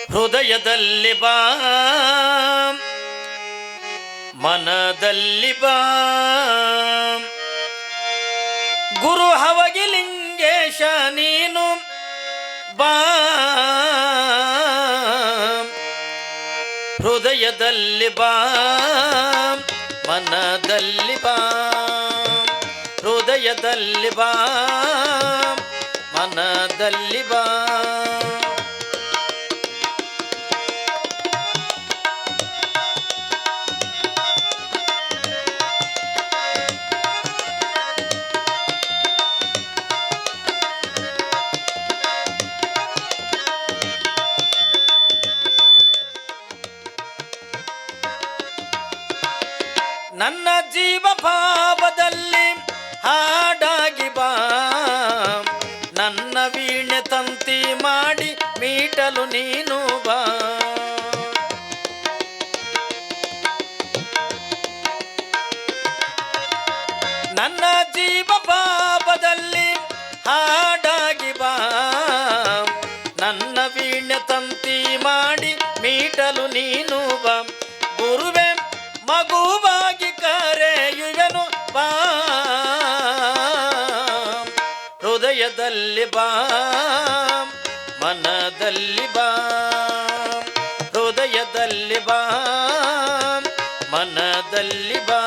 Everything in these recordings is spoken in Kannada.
ಹೃದಯದಲ್ಲಿ ಬಾ ಮನದಲ್ಲಿ ಬಾ ಗುರು ಹವಗಿಲಿಂಗೇಶ ನೀನು ಬಾ ಹೃದಯದಲ್ಲಿ ಬಾ ಮನದಲ್ಲಿ ಬಾ ಹೃದಯದಲ್ಲಿ ಬಾ ಮನದಲ್ಲಿ ಬಾ ನನ್ನ ಜೀವ ಭಾವದಲ್ಲಿ ಹಾಡಾಗಿ ಬಾ ನನ್ನ ವೀಣೆ ತಂತಿ ಮಾಡಿ ಮೀಟಲು ನೀನು ಬಾ ನನ್ನ ಜೀವ ಭಾವದಲ್ಲಿ ಹಾಡಾಗಿ ಬಾ ನನ್ನ ವೀಣೆ ತಂತಿ ಮಾಡಿ ಮೀಟಲು ನೀನು ಬಾ ಗುರುವೆ ಮಗುವಾಗಿ ಕರೆಯುವೆನು ಬಾ ಹೃದಯದಲ್ಲಿ ಬಾ ಮನದಲ್ಲಿ ಬಾ ಹೃದಯದಲ್ಲಿ ಬಾ ಮನದಲ್ಲಿ ಬಾ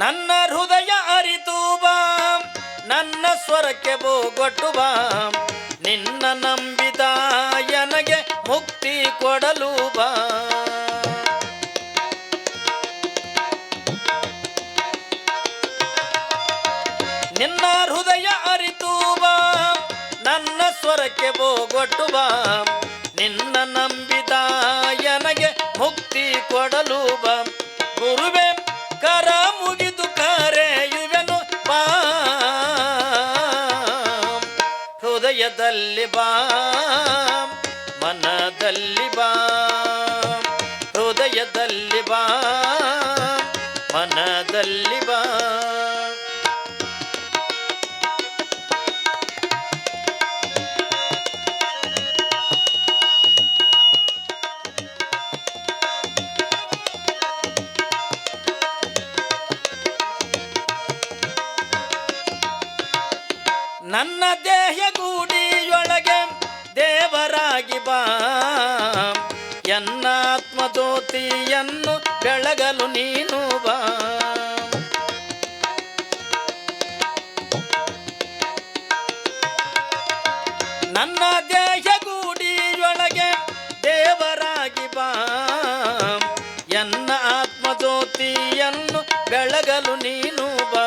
ನನ್ನ ಹೃದಯ ಅರಿತು ಬಾ ನನ್ನ ಸ್ವರಕ್ಕೆ ಬೋಗೊಟ್ಟು ಬಾ ನಿನ್ನ ನಂಬಿದ ನನಗೆ ಮುಕ್ತಿ ಕೊಡಲು ಬಾ ನಿನ್ನ ಹೃದಯ ಅರಿತು ಬಾ ನನ್ನ ಸ್ವರಕ್ಕೆ ಬೋಗೊಟ್ಟು ಬಾ ನಿನ್ನ ನಂಬಿದ ನನಗೆ ಮುಕ್ತಿ ಕೊಡಲು ಬಾ ಗುರುವೆ ಕರ ಮುಗಿದು ಕರೆಯುವೆನು ಬಾ ಹೃದಯದಲ್ಲಿ ಬಾ ಮನದಲ್ಲಿ ಬಾ ಹೃದಯದಲ್ಲಿ ಬಾ ಮನದಲ್ಲಿ ಬಾ ನನ್ನ ದೇಹ ಗೂಡಿಯೊಳಗೆ ದೇವರಾಗಿ ಬಾ ಎನ್ನ ಆತ್ಮಜ್ಯೋತಿಯನ್ನು ಬೆಳಗಲು ನೀನು ಬಾ ನನ್ನ ದೇಹ ಗೂಡಿಯೊಳಗೆ ದೇವರಾಗಿ ಬಾ ಎನ್ನ ಆತ್ಮಜ್ಯೋತಿಯನ್ನು ಬೆಳಗಲು ನೀನು ಬಾ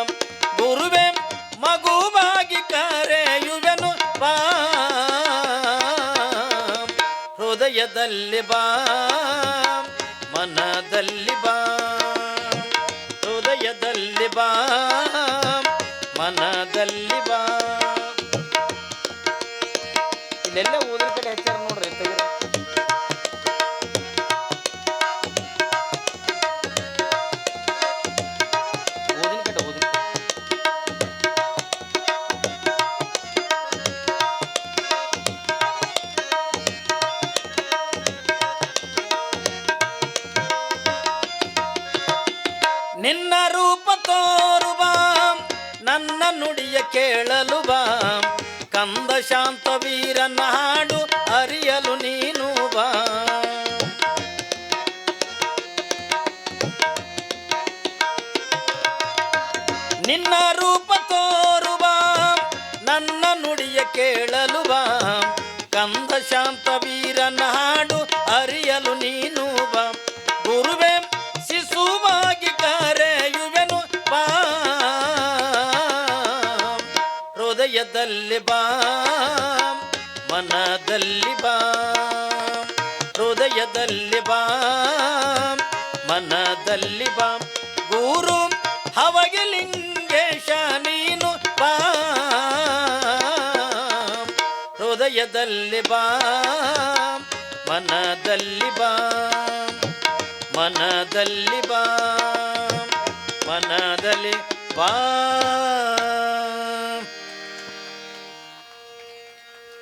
ಗುರುವೆ ಮಗುವಾಗಿ ಕರೆಯುವೆನು ಬಾ ಹೃದಯದಲ್ಲಿ ಬಾ ಮನದಲ್ಲಿ ಬಾ ಹೃದಯದಲ್ಲಿ ಬಾ ಮನದಲ್ಲಿ ಬಾ ಇಲ್ಲೆಲ್ಲ ಊದ್ರ ಕಡೆ ಹೆಚ್ಚಾರ ನೋಡ್ರಿ ತೆಗಿರಿ ನಿನ್ನ ರೂಪ ತೋರು ಬಾ ನನ್ನ ನುಡಿಯ ಕೇಳಲು ಬಾ ಕಂದ ಶಾಂತ ವೀರನ ಹಾಡು ಅರಿಯಲು ನೀನು ಬಾ ನಿನ್ನ ರೂಪ ತೋರು ಬಾ ನನ್ನ ನುಡಿಯ ಕೇಳಲು ಬಾ ಕಂದ ಶಾಂತ ವೀರನ ಹಾಡು ಅರಿಯಲು ನೀನು ಬಾ ಗುರುವೆ ಶಿಶುವಾಗಿ ಕರೆಯುವೆನು ಬಾ ಹೃದಯದಲ್ಲಿ ಬಾ ಮನದಲ್ಲಿ ಬಾ ಹೃದಯದಲ್ಲಿ ಬಾ ಮನದಲ್ಲಿ ಬಾ ಗುರು ಹವಗಿಲಿಂಗೇಶ ನೀನು ಬಾ ಹೃದಯದಲ್ಲಿ ಬಾ ಮನದಲ್ಲಿ ಬಾ ಮನದಲ್ಲಿ ಬಾ ಮನದಲ್ಲಿ ಬಾ